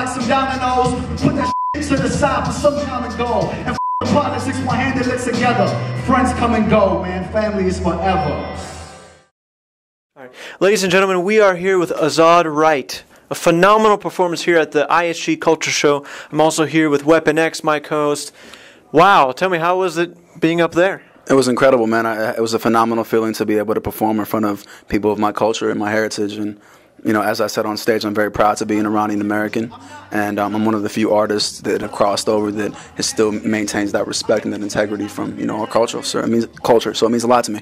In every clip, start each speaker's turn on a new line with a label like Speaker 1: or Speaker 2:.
Speaker 1: like some dominoes. Put that shit to the side for some common goal. And the politics, one hand that lives together. Friends come and go, man. Family is forever.
Speaker 2: All right. Ladies and gentlemen, we are here with Azad Right. A phenomenal performance here at the ISG Culture Show. I'm also here with WEAPON-X, my co-host. Wow, tell me, how was it being up there?
Speaker 3: It was incredible, man. It was a phenomenal feeling to be able to perform in front of people of my culture and my heritage. And, you know, as I said on stage, I'm very proud to be an Iranian-American. And I'm one of the few artists that have crossed over that still maintains that respect and that integrity from, you know, our culture. So it means a lot to me.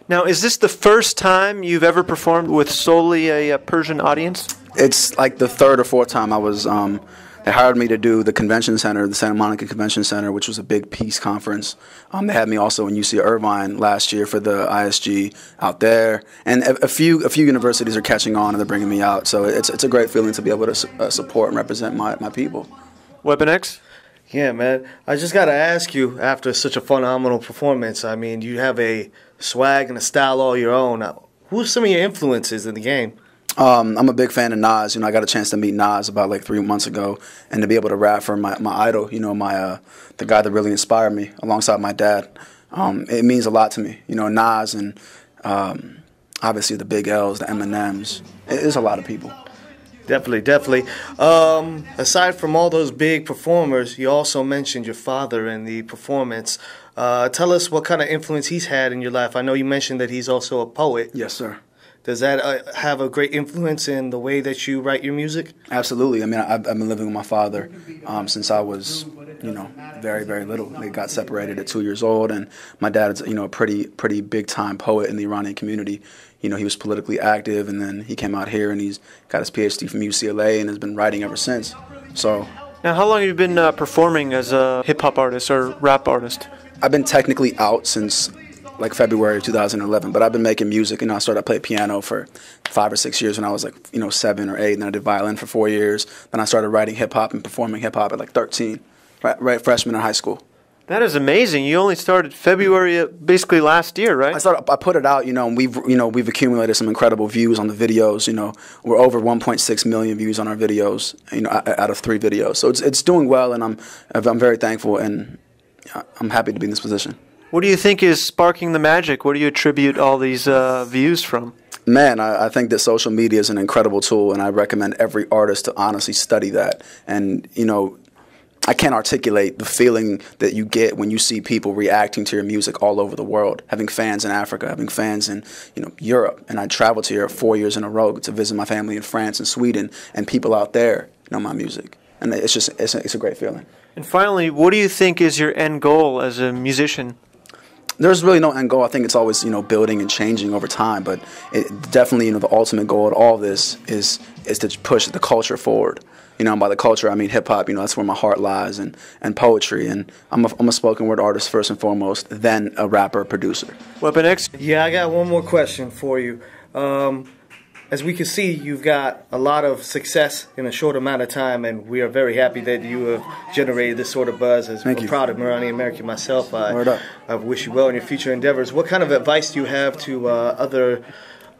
Speaker 2: Now, is this the first time you've ever performed with solely a Persian audience?
Speaker 3: It's like the third or fourth time I was, they hired me to do the convention center, the Santa Monica Convention Center, which was a big peace conference. They had me also in UCLA Irvine last year for the ISG out there. And a few universities are catching on and they're bringing me out. So it's a great feeling to be able to support and represent my people.
Speaker 2: WEAPON-X?
Speaker 4: Yeah, man. I just got to ask you, after such a phenomenal performance, I mean, you have a swag and a style all your own. Who's some of your influences in the game?
Speaker 3: I'm a big fan of Nas. You know, I got a chance to meet Nas about like 3 months ago, and to be able to rap for my idol, you know, the guy that really inspired me, alongside my dad, it means a lot to me. You know, Nas and obviously the Big L's, the Eminems. It's a lot of people.
Speaker 4: Definitely. Aside from all those big performers, you also mentioned your father in the performance. Tell us what kind of influence he's had in your life. I know you mentioned that he's also a poet.
Speaker 3: Yes, sir.
Speaker 4: Does that have a great influence in the way that you write your music?
Speaker 3: Absolutely. I mean, I've been living with my father since I was, you know, very, very little. They got separated at 2 years old, and my dad is, you know, a pretty big-time poet in the Iranian community. You know, he was politically active, and then he came out here, and he's got his PhD from UCLA and has been writing ever since. So.
Speaker 2: Now, how long have you been performing as a hip-hop artist or rap artist?
Speaker 3: I've been technically out since like February of 2011, but I've been making music. You know, I played piano for 5 or 6 years when I was like, you know, 7 or 8, and then I did violin for 4 years. Then I started writing hip-hop and performing hip-hop at like 13, right freshman in high school.
Speaker 2: That is amazing. You only started February, basically last year, right?
Speaker 3: I put it out, you know, and we've accumulated some incredible views on the videos. You know, we're over 1.6 million views on our videos, you know, out of 3 videos. So it's doing well, and I'm very thankful, and I'm happy to be in this position.
Speaker 2: What do you think is sparking the magic? What do you attribute all these views from?
Speaker 3: Man, I think that social media is an incredible tool, and I recommend every artist to honestly study that. And, you know, I can't articulate the feeling that you get when you see people reacting to your music all over the world, having fans in Africa, having fans in, you know, Europe. And I traveled to Europe 4 years in a row to visit my family in France and Sweden, and people out there know my music. And it's a great feeling.
Speaker 2: And finally, what do you think is your end goal as a musician?
Speaker 3: There's really no end goal. I think it's always, you know, building and changing over time. But definitely, you know, the ultimate goal of all this is to push the culture forward. You know, and by the culture, I mean hip-hop. You know, that's where my heart lies, and poetry. And I'm a spoken word artist first and foremost, then a rapper, producer.
Speaker 2: WEAPON-X?
Speaker 4: Yeah, I got one more question for you. As we can see, you've got a lot of success in a short amount of time, and we are very happy that you have generated this sort of buzz. As we're proud of Iranian-American myself. I wish you well in your future endeavors. What kind of advice do you have to other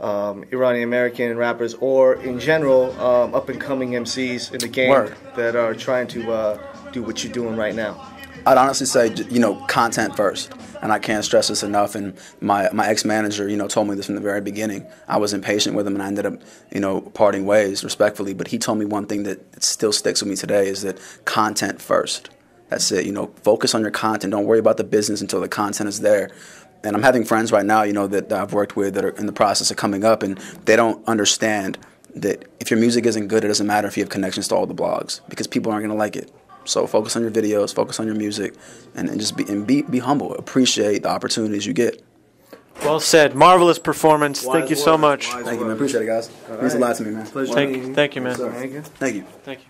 Speaker 4: Iranian-American rappers, or in general, up-and-coming MCs in the game that are trying to do what you're doing right now?
Speaker 3: I'd honestly say, you know, content first. And I can't stress this enough. And my ex-manager, you know, told me this from the very beginning. I was impatient with him, and I ended up, you know, parting ways respectfully. But he told me one thing that still sticks with me today is that content first. That's it. You know, focus on your content. Don't worry about the business until the content is there. And I'm having friends right now, you know, that I've worked with that are in the process of coming up, and they don't understand that if your music isn't good, it doesn't matter if you have connections to all the blogs, because people aren't going to like it. So focus on your videos, focus on your music, and just be humble. Appreciate the opportunities you get.
Speaker 2: Well said. Marvelous performance. Thank you so much.
Speaker 3: Thank you, man. Appreciate it, guys. It means a lot to me, man.
Speaker 2: Thank you, man.
Speaker 3: Thank you.
Speaker 2: Thank you.